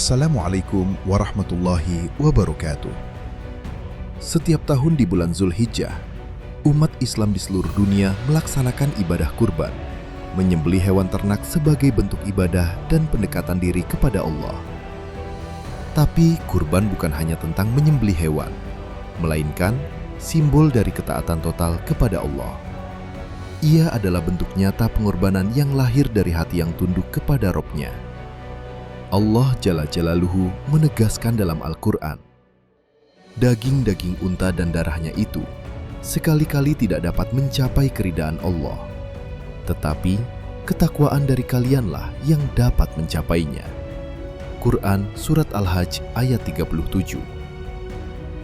Assalamualaikum warahmatullahi wabarakatuh. Setiap tahun di bulan Zulhijjah, umat Islam di seluruh dunia melaksanakan ibadah kurban, menyembelih hewan ternak sebagai bentuk ibadah dan pendekatan diri kepada Allah. Tapi kurban bukan hanya tentang menyembelih hewan, melainkan simbol dari ketaatan total kepada Allah. Ia adalah bentuk nyata pengorbanan yang lahir dari hati yang tunduk kepada Rabb-Nya. Allah Jalla Jalaluhu menegaskan dalam Al-Quran, daging-daging unta dan darahnya itu sekali-kali tidak dapat mencapai keridaan Allah, tetapi ketakwaan dari kalianlah yang dapat mencapainya. Quran Surat Al-Hajj ayat 37.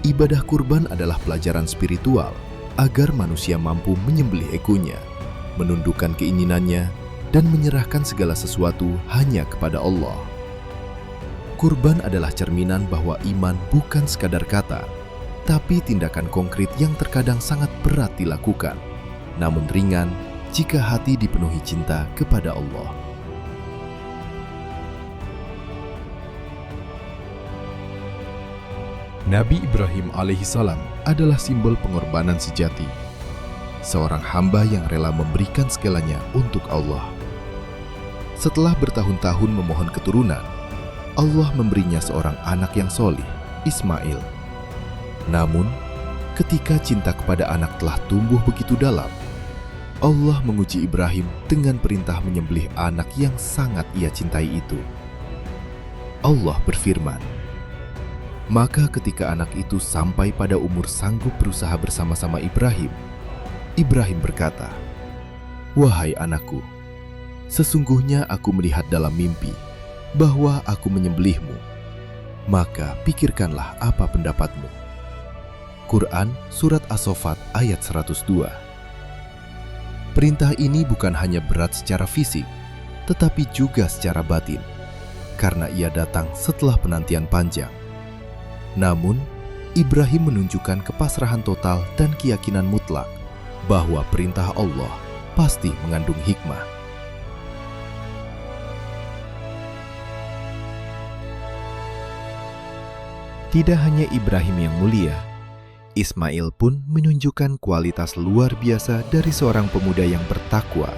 Ibadah kurban adalah pelajaran spiritual agar manusia mampu menyembelih egonya, menundukkan keinginannya, dan menyerahkan segala sesuatu hanya kepada Allah. Kurban adalah cerminan bahwa iman bukan sekadar kata, tapi tindakan konkret yang terkadang sangat berat dilakukan, namun ringan jika hati dipenuhi cinta kepada Allah. Nabi Ibrahim alaihissalam adalah simbol pengorbanan sejati, seorang hamba yang rela memberikan segalanya untuk Allah. Setelah bertahun-tahun memohon keturunan, Allah memberinya seorang anak yang solih, Ismail. Namun, ketika cinta kepada anak telah tumbuh begitu dalam, Allah menguji Ibrahim dengan perintah menyembelih anak yang sangat ia cintai itu. Allah berfirman, maka ketika anak itu sampai pada umur sanggup berusaha bersama-sama Ibrahim, Ibrahim berkata, "Wahai anakku, sesungguhnya aku melihat dalam mimpi bahwa aku menyembelihmu, maka pikirkanlah apa pendapatmu." Quran Surat As-Saffat ayat 102. Perintah ini bukan hanya berat secara fisik, tetapi juga secara batin, karena ia datang setelah penantian panjang. Namun, Ibrahim menunjukkan kepasrahan total dan keyakinan mutlak bahwa perintah Allah pasti mengandung hikmah. Tidak hanya Ibrahim yang mulia, Ismail pun menunjukkan kualitas luar biasa dari seorang pemuda yang bertakwa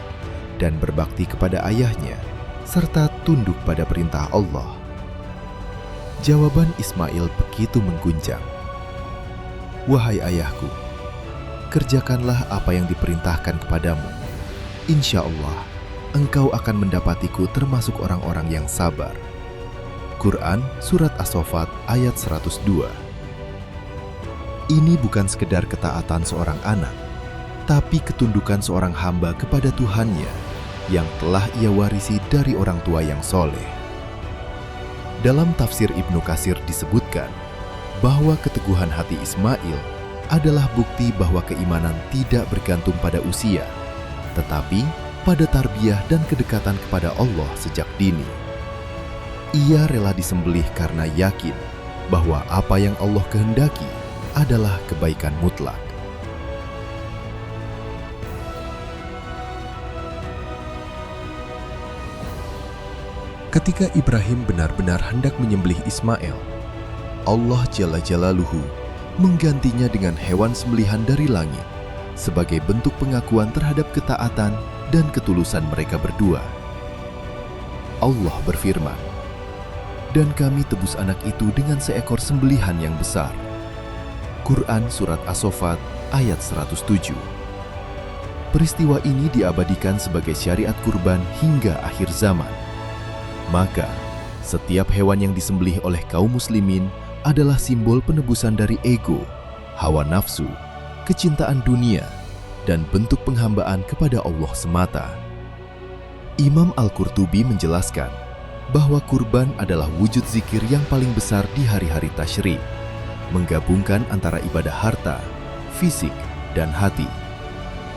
dan berbakti kepada ayahnya, serta tunduk pada perintah Allah. Jawaban Ismail begitu mengguncang. "Wahai ayahku, kerjakanlah apa yang diperintahkan kepadamu. Insya Allah, engkau akan mendapatiku termasuk orang-orang yang sabar." Quran Surat As-Saffat ayat 102. Ini bukan sekedar ketaatan seorang anak, tapi ketundukan seorang hamba kepada Tuhannya yang telah ia warisi dari orang tua yang soleh. Dalam tafsir Ibnu Katsir disebutkan bahwa keteguhan hati Ismail adalah bukti bahwa keimanan tidak bergantung pada usia, tetapi pada tarbiyah dan kedekatan kepada Allah sejak dini. Ia rela disembelih karena yakin bahwa apa yang Allah kehendaki adalah kebaikan mutlak. Ketika Ibrahim benar-benar hendak menyembelih Ismail, Allah Jalla Jalaluhu menggantinya dengan hewan sembelihan dari langit sebagai bentuk pengakuan terhadap ketaatan dan ketulusan mereka berdua. Allah berfirman, "Dan kami tebus anak itu dengan seekor sembelihan yang besar." Quran Surat As-Saffat ayat 107. Peristiwa ini diabadikan sebagai syariat kurban hingga akhir zaman. Maka, setiap hewan yang disembelih oleh kaum muslimin adalah simbol penebusan dari ego, hawa nafsu, kecintaan dunia, dan bentuk penghambaan kepada Allah semata. Imam Al-Qurtubi menjelaskan bahwa kurban adalah wujud zikir yang paling besar di hari-hari tasyrik, menggabungkan antara ibadah harta, fisik, dan hati.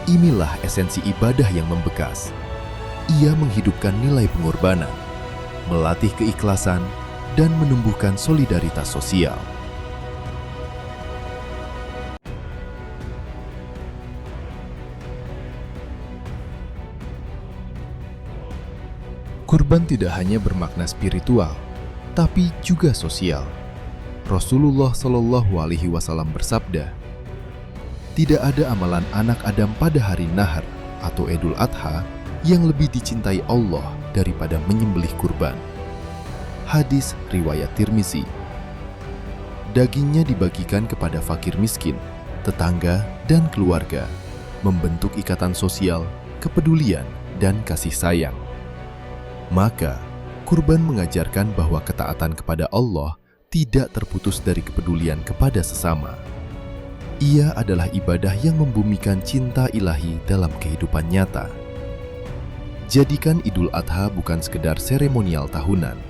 Inilah esensi ibadah yang membekas. Ia menghidupkan nilai pengorbanan, melatih keikhlasan, dan menumbuhkan solidaritas sosial. Kurban tidak hanya bermakna spiritual, tapi juga sosial. Rasulullah Shallallahu Alaihi Wasallam bersabda, "Tidak ada amalan anak Adam pada hari Nahar atau Idul Adha yang lebih dicintai Allah daripada menyembelih kurban." Hadis riwayat Tirmizi. Dagingnya dibagikan kepada fakir miskin, tetangga, dan keluarga, membentuk ikatan sosial, kepedulian, dan kasih sayang. Maka, kurban mengajarkan bahwa ketaatan kepada Allah tidak terputus dari kepedulian kepada sesama. Ia adalah ibadah yang membumikan cinta ilahi dalam kehidupan nyata. Jadikan Idul Adha bukan sekedar seremonial tahunan,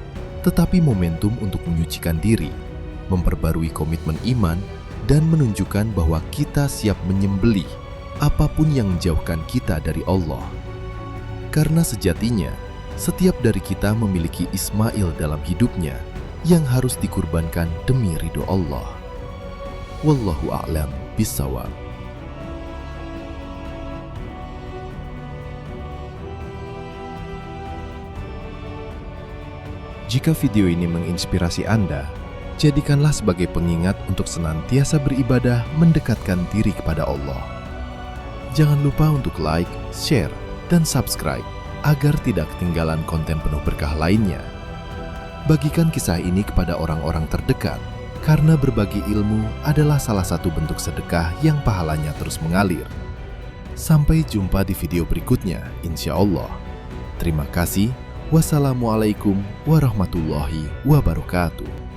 tetapi momentum untuk menyucikan diri, memperbarui komitmen iman, dan menunjukkan bahwa kita siap menyembelih apapun yang menjauhkan kita dari Allah. Karena sejatinya, setiap dari kita memiliki Ismail dalam hidupnya yang harus dikurbankan demi ridho Allah. Wallahu a'lam bishawab. Jika video ini menginspirasi Anda, jadikanlah sebagai pengingat untuk senantiasa beribadah mendekatkan diri kepada Allah. Jangan lupa untuk like, share, dan subscribe agar tidak ketinggalan konten penuh berkah lainnya. Bagikan kisah ini kepada orang-orang terdekat, karena berbagi ilmu adalah salah satu bentuk sedekah yang pahalanya terus mengalir. Sampai jumpa di video berikutnya, insya Allah. Terima kasih. Wassalamualaikum warahmatullahi wabarakatuh.